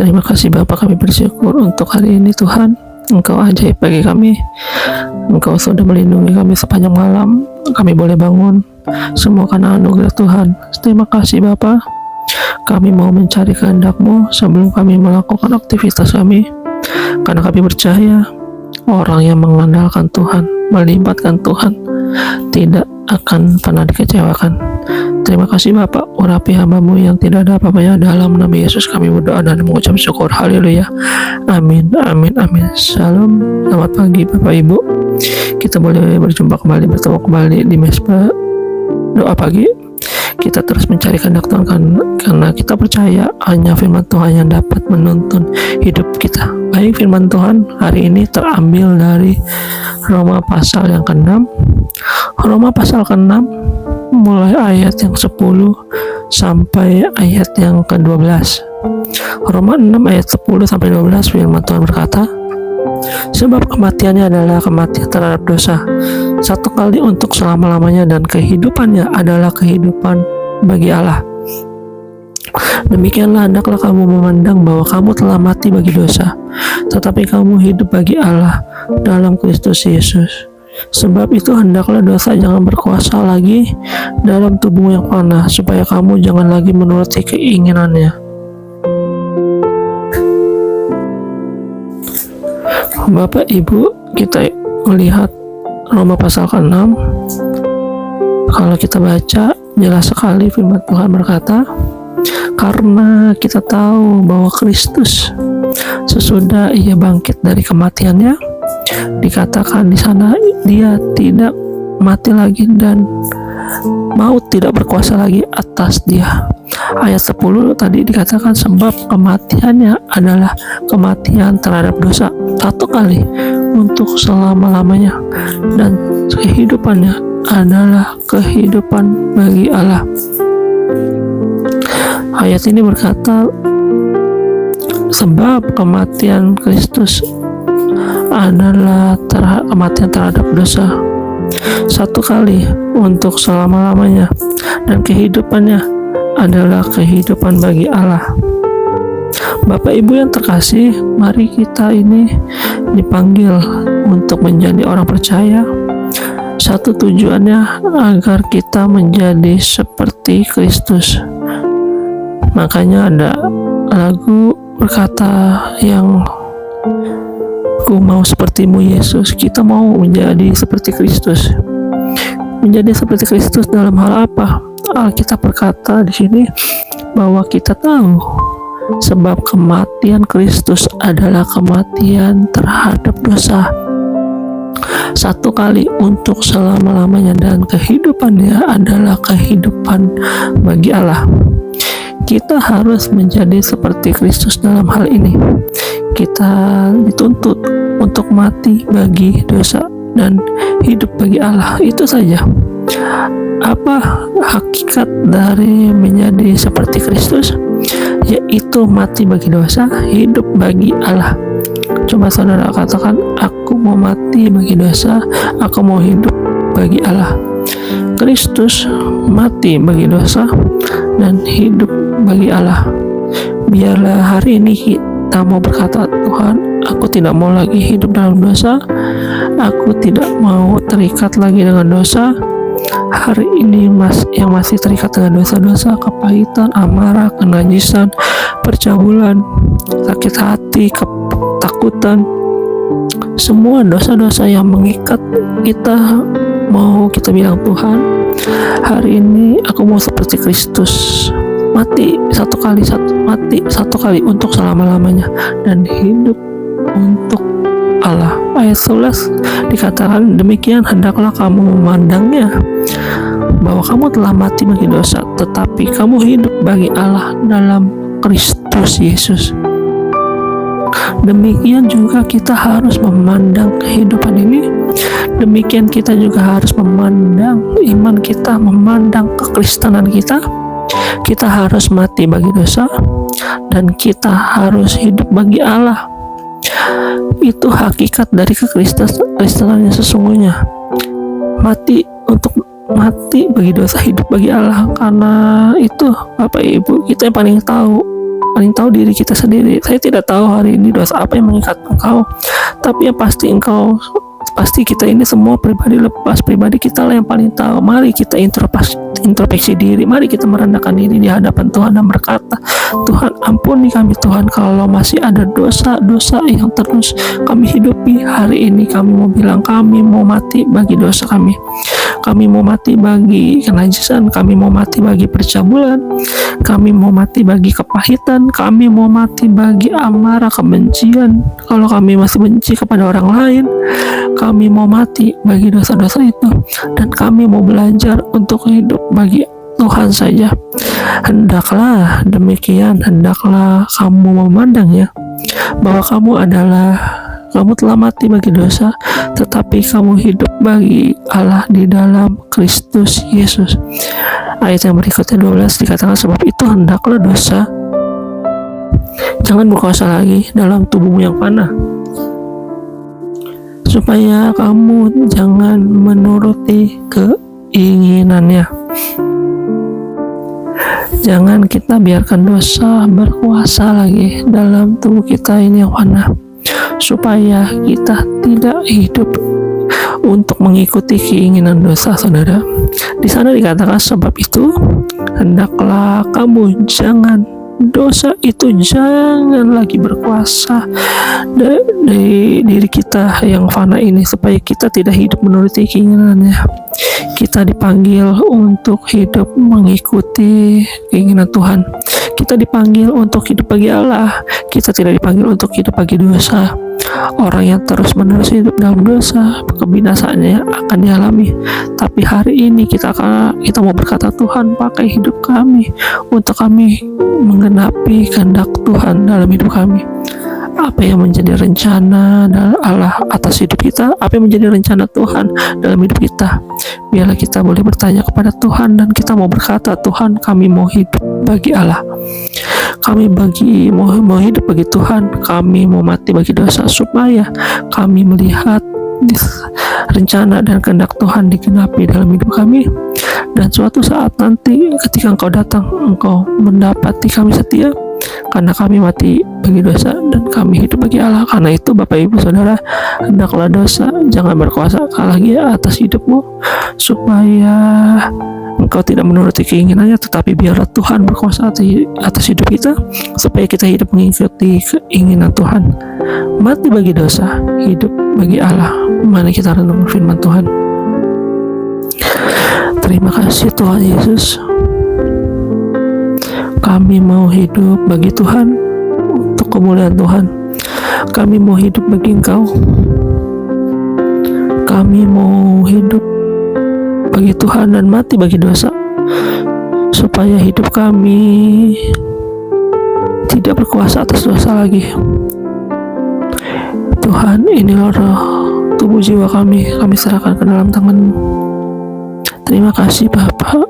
Terima kasih Bapa, kami bersyukur untuk hari ini Tuhan. Engkau ajaib bagi kami. Engkau sudah melindungi kami sepanjang malam. Kami boleh bangun semua karena anugerah Tuhan. Terima kasih Bapa. Kami mau mencari kehendak-Mu sebelum kami melakukan aktivitas kami. Karena kami percaya orang yang mengandalkan Tuhan, melibatkan Tuhan, tidak akan pernah dikecewakan. Terima kasih Bapak, urapi hamba-Mu yang tidak ada apa-apanya. Dalam nama Yesus kami berdoa dan mengucap syukur. Haleluya. Amin, amin, amin. Shalom. Selamat pagi Bapak Ibu. Kita boleh bertemu kembali di mesbah doa pagi. Kita terus mencari kehendak Tuhan karena kita percaya hanya firman Tuhan yang dapat menuntun hidup kita. Baik, firman Tuhan hari ini terambil dari Roma pasal yang ke-6. Roma pasal ke-6 mulai ayat yang 10 sampai ayat yang ke-12. Roma 6 ayat 10 sampai 12, firman Tuhan berkata, sebab kematiannya adalah kematian terhadap dosa satu kali untuk selama-lamanya, dan kehidupannya adalah kehidupan bagi Allah. Demikianlah hendaklah kamu memandang bahwa kamu telah mati bagi dosa, tetapi kamu hidup bagi Allah dalam Kristus Yesus. Sebab itu hendaklah dosa jangan berkuasa lagi dalam tubuhmu yang fana, supaya kamu jangan lagi menuruti keinginannya. Bapak Ibu, kita melihat Roma pasal ke-6. Kalau kita baca, jelas sekali firman Tuhan berkata, karena kita tahu bahwa Kristus sesudah ia bangkit dari kematiannya, dikatakan di sana dia tidak mati lagi dan maut tidak berkuasa lagi atas dia. Ayat 10 tadi dikatakan sebab kematiannya adalah kematian terhadap dosa satu kali untuk selama-lamanya, dan kehidupannya adalah kehidupan bagi Allah. Ayat ini berkata sebab kematian Kristus adalah kematian terhadap dosa satu kali untuk selama-lamanya, dan kehidupannya adalah kehidupan bagi Allah. Bapak Ibu yang terkasih, mari kita ini dipanggil untuk menjadi orang percaya. Satu tujuannya agar kita menjadi seperti Kristus. Makanya ada lagu berkata yang ku mau sepertimu Yesus. Kita mau menjadi seperti Kristus. Menjadi seperti Kristus dalam hal apa? Alkitab berkata di sini bahwa kita tahu sebab kematian Kristus adalah kematian terhadap dosa satu kali untuk selama-lamanya, dan kehidupannya adalah kehidupan bagi Allah. Kita harus menjadi seperti Kristus dalam hal ini. Kita dituntut untuk mati bagi dosa dan hidup bagi Allah. Itu saja. Apa hakikat dari menjadi seperti Kristus? Yaitu mati bagi dosa, hidup bagi Allah. Coba saudara katakan, aku mau mati bagi dosa, aku mau hidup bagi Allah. Kristus mati bagi dosa dan hidup bagi Allah. Biarlah hari ini kita mau berkata, Tuhan, aku tidak mau lagi hidup dalam dosa, aku tidak mau terikat lagi dengan dosa. Hari ini yang masih terikat dengan dosa-dosa, kepahitan, amarah, kenajisan, percabulan, sakit hati, ketakutan, semua dosa-dosa yang mengikat kita, mau kita bilang, Tuhan, hari ini aku mau seperti Kristus, mati satu kali untuk selama-lamanya, dan hidup untuk Allah. Ayat 11 dikatakan demikian hendaklah kamu memandangnya, bahwa kamu telah mati bagi dosa, tetapi kamu hidup bagi Allah dalam Kristus Yesus. Demikian juga kita harus memandang kehidupan ini. Demikian kita juga harus memandang iman kita, memandang kekristenan kita. Kita harus mati bagi dosa dan kita harus hidup bagi Allah. Itu hakikat dari kekristenan yang sesungguhnya. Mati bagi dosa, hidup bagi Allah. Karena itu Bapak Ibu, kita yang paling tahu paling tahu diri kita sendiri. Saya tidak tahu hari ini dosa apa yang mengikat engkau, tapi yang pasti kita ini semua pribadi lepas, pribadi kita lah yang paling tahu. Mari kita introspeksi diri, mari kita merendahkan diri di hadapan Tuhan dan berkata, Tuhan ampuni kami Tuhan, kalau masih ada dosa-dosa yang terus kami hidupi hari ini. Kami mau bilang kami mau mati bagi dosa kami mau mati bagi kenajisan, kami mau mati bagi percabulan, kami mau mati bagi kepahitan, kami mau mati bagi amarah, kebencian. Kalau kami masih benci kepada orang lain, kami mau mati bagi dosa-dosa itu, dan kami mau belajar untuk hidup bagi Tuhan saja. Hendaklah demikian, hendaklah kamu memandangnya bahwa kamu telah mati bagi dosa, tetapi kamu hidup bagi Allah di dalam Kristus Yesus. Ayat yang berikutnya 12 dikatakan, sebab itu hendaklah dosa jangan berkuasa lagi dalam tubuhmu yang fana, supaya kamu jangan menuruti keinginannya. Jangan kita biarkan dosa berkuasa lagi dalam tubuh kita ini yang fana, supaya kita tidak hidup untuk mengikuti keinginan dosa, saudara. Di sana dikatakan, sebab itu hendaklah kamu dosa itu jangan lagi berkuasa dari diri kita yang fana ini, supaya kita tidak hidup menuruti keinginannya. Kita dipanggil untuk hidup mengikuti keinginan Tuhan. Kita dipanggil untuk hidup bagi Allah. Kita tidak dipanggil untuk hidup bagi dosa. Orang yang terus-menerus hidup dalam dosa, kebinasaannya akan dialami. Tapi hari ini kita mau berkata, Tuhan pakai hidup kami untuk kami menggenapi kehendak Tuhan dalam hidup kami. Apa yang menjadi rencana Allah atas hidup kita, apa yang menjadi rencana Tuhan dalam hidup kita, biarlah kita boleh bertanya kepada Tuhan, dan kita mau berkata, Tuhan kami mau hidup bagi Allah, kami mau hidup bagi Tuhan, kami mau mati bagi dosa, supaya kami melihat rencana dan kehendak Tuhan digenapi dalam hidup kami. Dan suatu saat nanti ketika Engkau datang, Engkau mendapati kami setia, karena kami mati bagi dosa dan kami hidup bagi Allah. Karena itu Bapak Ibu Saudara, hendaklah dosa jangan berkuasa lagi atas hidupmu, supaya engkau tidak menuruti keinginannya, tetapi biarlah Tuhan berkuasa atas hidup kita, supaya kita hidup mengikuti keinginan Tuhan. Mati bagi dosa, hidup bagi Allah. Mari kita renung firman Tuhan. Terima kasih Tuhan Yesus, kami mau hidup bagi Tuhan untuk kemuliaan Tuhan. Kami mau hidup bagi Engkau. Kami mau hidup bagi Tuhan dan mati bagi dosa, supaya hidup kami tidak berkuasa atas dosa lagi. Tuhan, inilah roh, tubuh, jiwa kami serahkan ke dalam tangan-Mu. Terima kasih Bapak.